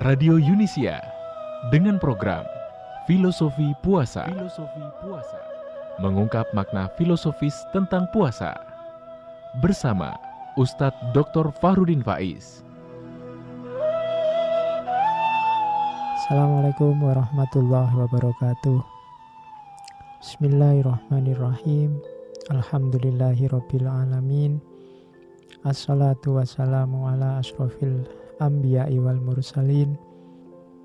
Radio Yunisia dengan program Filosofi Puasa. Mengungkap makna filosofis tentang puasa. Bersama Ustadz Dr. Fahrudin Faiz. Assalamualaikum warahmatullahi wabarakatuh. Bismillahirrahmanirrahim. Alhamdulillahirabbil alamin. Assalatu wassalamu ala asyrofil anbiya'i wal mursalin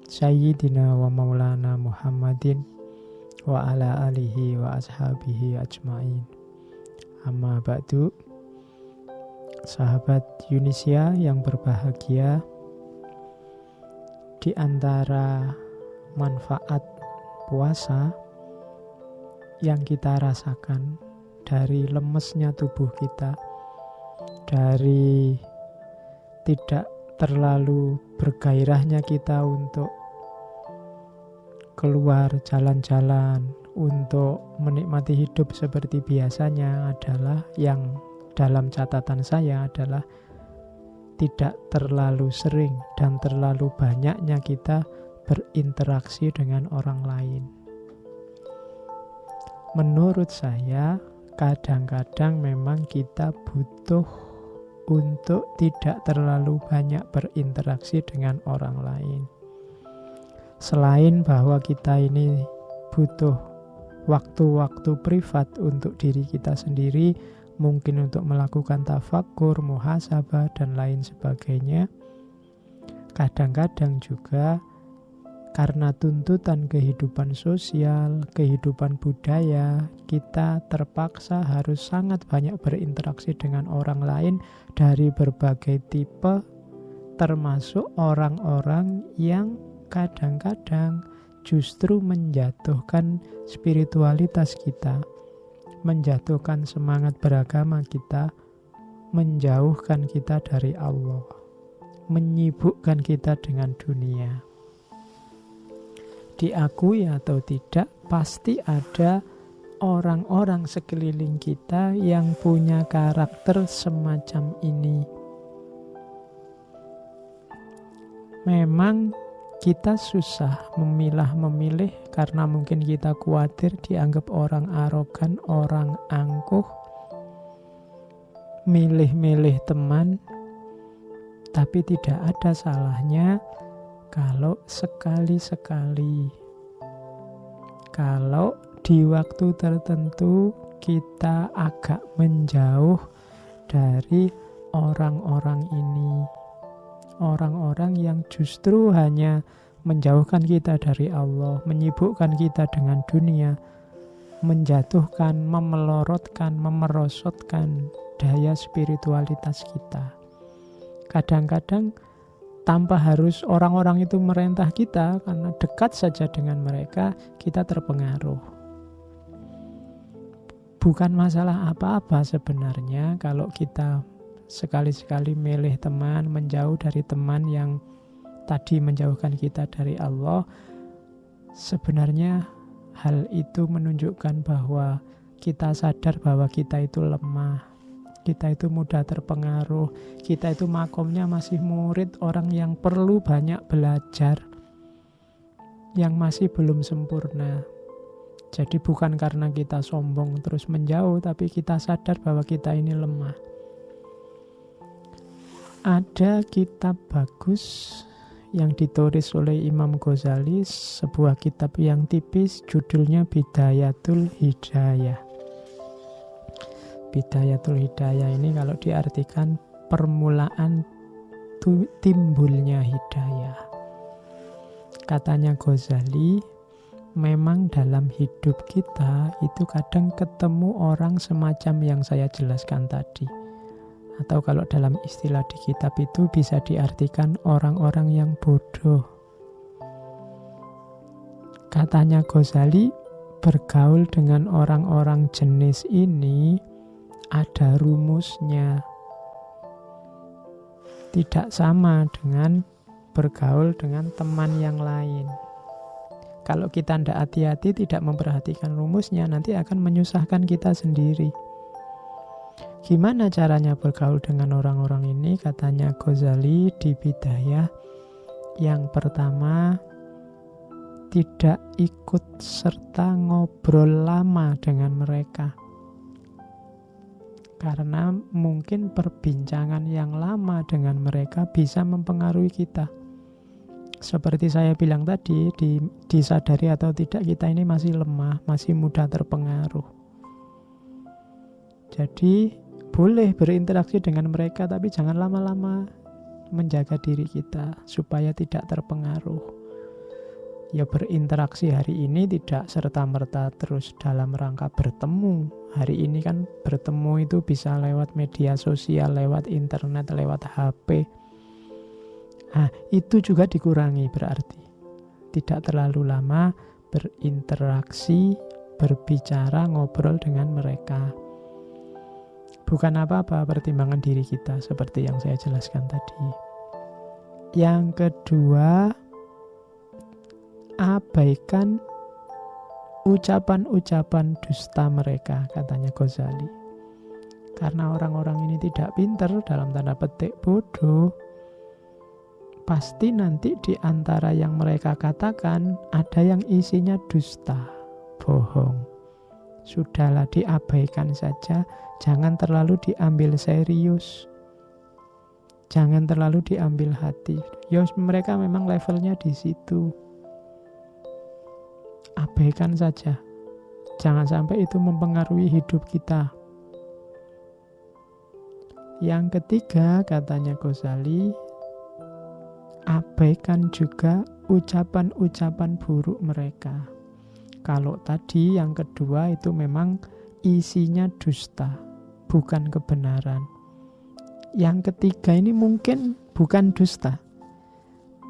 Sayyidina wa maulana Muhammadin wa ala alihi wa ashabihi ajma'in. Amma ba'du. Sahabat Yunisia yang berbahagia, di antara manfaat puasa yang kita rasakan dari lemesnya tubuh kita, dari tidak terlalu bergairahnya kita untuk keluar jalan-jalan, untuk menikmati hidup seperti biasanya, adalah yang dalam catatan saya adalah tidak terlalu sering dan terlalu banyaknya kita berinteraksi dengan orang lain. Menurut saya, kadang-kadang memang kita butuh untuk tidak terlalu banyak berinteraksi dengan orang lain. Selain bahwa kita ini butuh waktu-waktu privat untuk diri kita sendiri, mungkin untuk melakukan tafakkur, muhasabah, dan lain sebagainya. Kadang-kadang juga karena tuntutan kehidupan sosial, kehidupan budaya, kita terpaksa harus sangat banyak berinteraksi dengan orang lain dari berbagai tipe, termasuk orang-orang yang kadang-kadang justru menjatuhkan spiritualitas kita, menjatuhkan semangat beragama kita, menjauhkan kita dari Allah, menyibukkan kita dengan dunia. Diakui atau tidak, pasti ada orang-orang sekeliling kita yang punya karakter semacam ini. Memang kita susah memilah-memilih karena mungkin kita khawatir dianggap orang arogan, orang angkuh, milih-milih teman. Tapi tidak ada salahnya kalau sekali-sekali, kalau di waktu tertentu kita agak menjauh dari orang-orang ini. Orang-orang yang justru hanya menjauhkan kita dari Allah, menyibukkan kita dengan dunia, menjatuhkan, memelorotkan, memerosotkan daya spiritualitas kita. Kadang-kadang tanpa harus orang-orang itu merintah kita, karena dekat saja dengan mereka, kita terpengaruh. Bukan masalah apa-apa sebenarnya kalau kita sekali-sekali milih teman, menjauh dari teman yang tadi menjauhkan kita dari Allah. Sebenarnya hal itu menunjukkan bahwa kita sadar bahwa kita itu lemah, kita itu mudah terpengaruh, kita itu makomnya masih murid, orang yang perlu banyak belajar, yang masih belum sempurna. Jadi bukan karena kita sombong terus menjauh, tapi kita sadar bahwa kita ini lemah. Ada kitab bagus yang ditulis oleh Imam Ghazali, sebuah kitab yang tipis, judulnya Bidayatul Hidayah. Bidayatul Hidayah ini kalau diartikan permulaan timbulnya hidayah. Katanya Ghazali, memang dalam hidup kita itu kadang ketemu orang semacam yang saya jelaskan tadi. Atau kalau dalam istilah di kitab itu bisa diartikan orang-orang yang bodoh. Katanya Ghazali, bergaul dengan orang-orang jenis ini ada rumusnya. Tidak sama dengan bergaul dengan teman yang lain. Kalau kita tidak hati-hati, tidak memperhatikan rumusnya, nanti akan menyusahkan kita sendiri. Gimana caranya bergaul dengan orang-orang ini? Katanya Ghazali di Bidayah, Yang pertama, tidak ikut serta ngobrol lama dengan mereka. Karena mungkin perbincangan yang lama dengan mereka bisa mempengaruhi kita. Seperti saya bilang tadi, disadari atau tidak kita ini masih lemah, masih mudah terpengaruh. Jadi boleh berinteraksi dengan mereka, tapi jangan lama-lama, menjaga diri kita supaya tidak terpengaruh. Ya berinteraksi hari ini tidak serta-merta terus dalam rangka bertemu. Hari ini kan bertemu itu bisa lewat media sosial, lewat internet, lewat HP. Nah, itu juga dikurangi berarti. Tidak terlalu lama berinteraksi, berbicara, ngobrol dengan mereka. Bukan apa-apa, pertimbangan diri kita seperti yang saya jelaskan tadi. Yang kedua, abaikan ucapan-ucapan dusta mereka, katanya Ghazali. Karena orang-orang ini tidak pintar, dalam tanda petik bodoh, pasti nanti di antara yang mereka katakan ada yang isinya dusta, bohong. Sudahlah, diabaikan saja, jangan terlalu diambil serius, jangan terlalu diambil hati. Ya mereka memang levelnya di situ. Abaikan saja, jangan sampai itu mempengaruhi hidup kita. Yang ketiga, katanya Ghazali, abaikan juga ucapan-ucapan buruk mereka. Kalau tadi yang kedua itu memang isinya dusta, bukan kebenaran. Yang ketiga ini mungkin bukan dusta,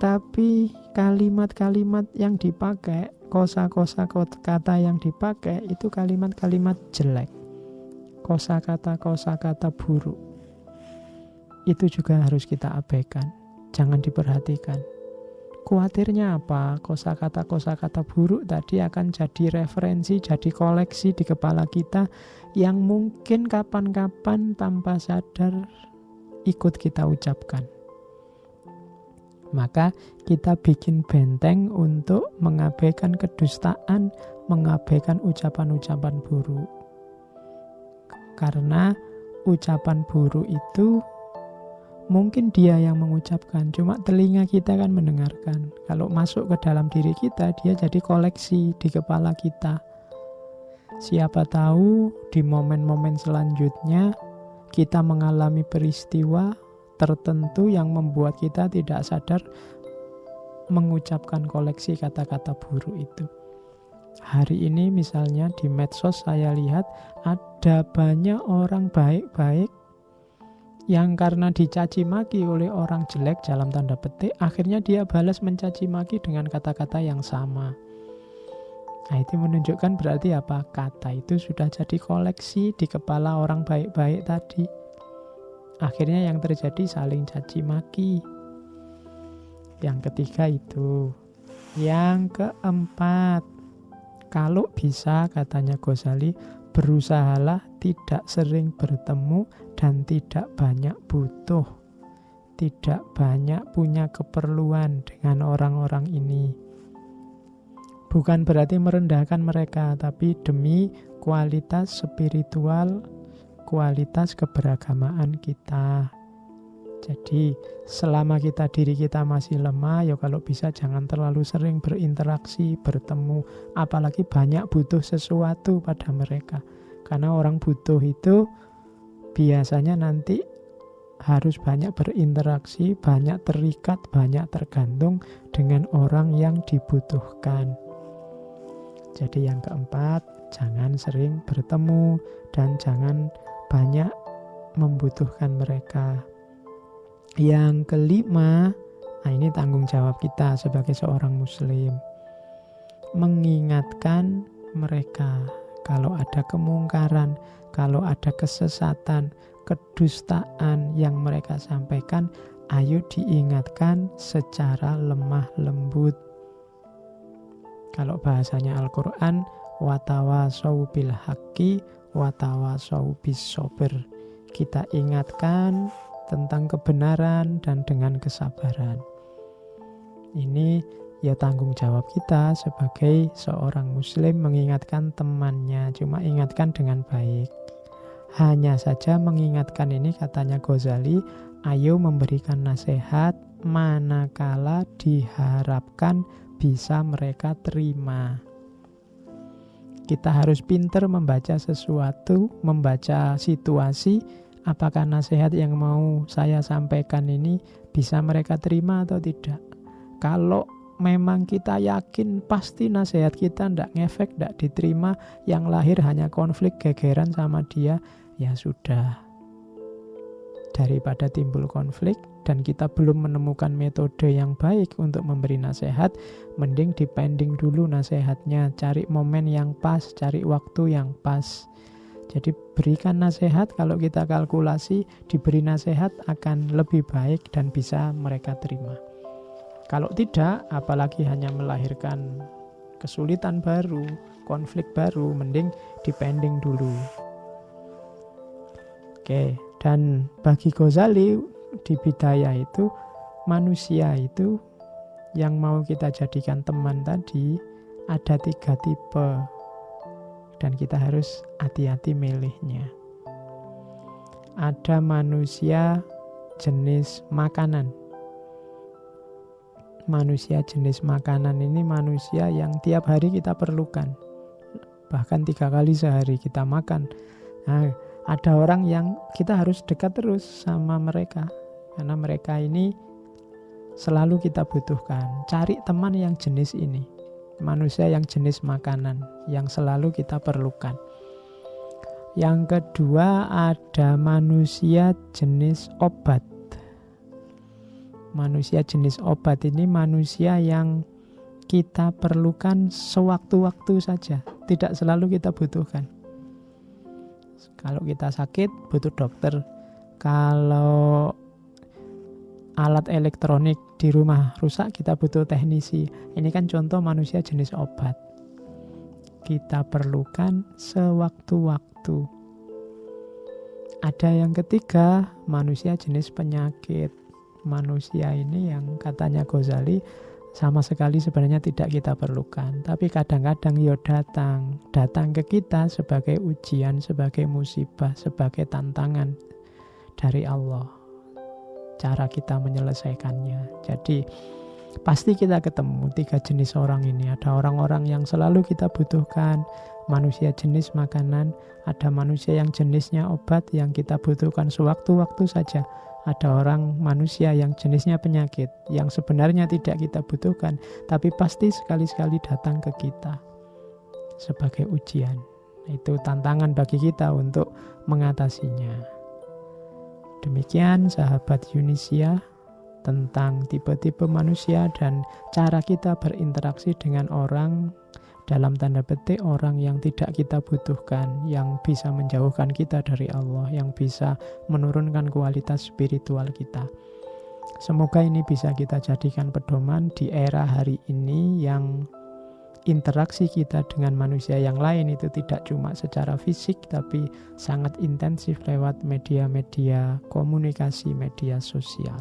tapi kalimat-kalimat yang dipakai, kosa-kosa kata yang dipakai itu kalimat-kalimat jelek, kosa-kata buruk. Itu juga harus kita abaikan, jangan diperhatikan. Khawatirnya apa? Kosa-kata buruk tadi akan jadi referensi, jadi koleksi di kepala kita yang mungkin kapan-kapan tanpa sadar ikut kita ucapkan. Maka kita bikin benteng untuk mengabaikan kedustaan, mengabaikan ucapan-ucapan buruk. Karena ucapan buruk itu mungkin dia yang mengucapkan, cuma telinga kita kan mendengarkan. Kalau masuk ke dalam diri kita, dia jadi koleksi di kepala kita. Siapa tahu di momen-momen selanjutnya kita mengalami peristiwa tertentu yang membuat kita tidak sadar mengucapkan koleksi kata-kata buruk itu. Hari ini misalnya di medsos saya lihat ada banyak orang baik-baik yang karena dicaci maki oleh orang jelek dalam tanda petik, akhirnya dia balas mencaci maki dengan kata-kata yang sama. Nah, itu menunjukkan berarti apa? Kata itu sudah jadi koleksi di kepala orang baik-baik tadi. Akhirnya yang terjadi saling caci maki. Yang ketiga itu. Yang keempat, kalau bisa katanya Ghazali, berusahalah tidak sering bertemu dan tidak banyak butuh, tidak banyak punya keperluan dengan orang-orang ini. Bukan berarti merendahkan mereka, tapi demi kualitas spiritual, kualitas keberagamaan kita. Jadi selama diri kita masih lemah, ya kalau bisa jangan terlalu sering berinteraksi, bertemu, apalagi banyak butuh sesuatu pada mereka. Karena orang butuh itu biasanya nanti harus banyak berinteraksi, banyak terikat, banyak tergantung dengan orang yang dibutuhkan. Jadi yang keempat, jangan sering bertemu dan jangan banyak membutuhkan mereka. Yang kelima, nah ini tanggung jawab kita sebagai seorang muslim. Mengingatkan mereka kalau ada kemungkaran, kalau ada kesesatan, kedustaan yang mereka sampaikan, ayo diingatkan secara lemah lembut. Kalau bahasanya Al-Quran, watawasau bil haqqi watawasau bis sabr. Kita ingatkan tentang kebenaran dan dengan kesabaran. Ini ya tanggung jawab kita sebagai seorang muslim mengingatkan temannya, cuma ingatkan dengan baik. Hanya saja mengingatkan ini, katanya Ghazali, ayo memberikan nasihat manakala diharapkan bisa mereka terima. Kita harus pintar membaca sesuatu, membaca situasi, apakah nasihat yang mau saya sampaikan ini bisa mereka terima atau tidak. Kalau memang kita yakin pasti nasihat kita ndak ngefek, ndak diterima, yang lahir hanya konflik gegeran sama dia, ya sudah. Daripada timbul konflik dan kita belum menemukan metode yang baik untuk memberi nasihat, mending dipending dulu nasihatnya, cari momen yang pas, cari waktu yang pas. Jadi berikan nasihat, kalau kita kalkulasi diberi nasihat akan lebih baik dan bisa mereka terima. Kalau tidak, apalagi hanya melahirkan kesulitan baru, konflik baru, mending dipending dulu. Oke, dan bagi Ghazali di Bidayah itu, manusia itu yang mau kita jadikan teman tadi ada 3 tipe. Dan kita harus hati-hati milihnya. Ada manusia jenis makanan. Manusia jenis makanan ini manusia yang tiap hari kita perlukan. Bahkan 3 kali sehari kita makan. Nah, ada orang yang kita harus dekat terus sama mereka. Karena mereka ini selalu kita butuhkan. Cari teman yang jenis ini. Manusia yang jenis makanan, yang selalu kita perlukan. Yang kedua ada manusia jenis obat. Manusia jenis obat ini manusia yang kita perlukan sewaktu-waktu saja, tidak selalu kita butuhkan. Kalau kita sakit butuh dokter, kalau alat elektronik di rumah rusak kita butuh teknisi. Ini kan contoh manusia jenis obat. Kita perlukan sewaktu-waktu. Ada yang ketiga, manusia jenis penyakit. Manusia ini yang katanya Ghazali sama sekali sebenarnya tidak kita perlukan, tapi kadang-kadang datang ke kita sebagai ujian, sebagai musibah, sebagai tantangan dari Allah, cara kita menyelesaikannya. Jadi pasti kita ketemu 3 jenis orang ini. Ada orang-orang yang selalu kita butuhkan, manusia jenis makanan. Ada manusia yang jenisnya obat, yang kita butuhkan sewaktu-waktu saja. Ada orang manusia yang jenisnya penyakit, yang sebenarnya tidak kita butuhkan, tapi pasti sekali-sekali datang ke kita sebagai ujian. Itu tantangan bagi kita untuk mengatasinya. Demikian sahabat Yunisia tentang tipe-tipe manusia dan cara kita berinteraksi dengan orang, dalam tanda petik orang yang tidak kita butuhkan, yang bisa menjauhkan kita dari Allah, yang bisa menurunkan kualitas spiritual kita. Semoga ini bisa kita jadikan pedoman di era hari ini yang interaksi kita dengan manusia yang lain itu tidak cuma secara fisik, tapi sangat intensif lewat media-media komunikasi, media sosial.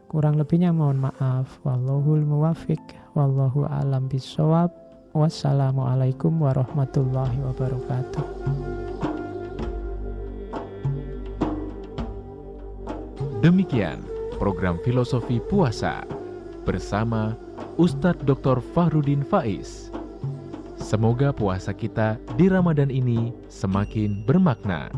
Kurang lebihnya mohon maaf. Wallahul muwaffiq, wallahu a'lam bishawab. Wassalamualaikum warahmatullahi wabarakatuh. Demikian program Filosofi Puasa bersama Ustadz Dr. Fahrudin Faiz. Semoga puasa kita di Ramadan ini semakin bermakna.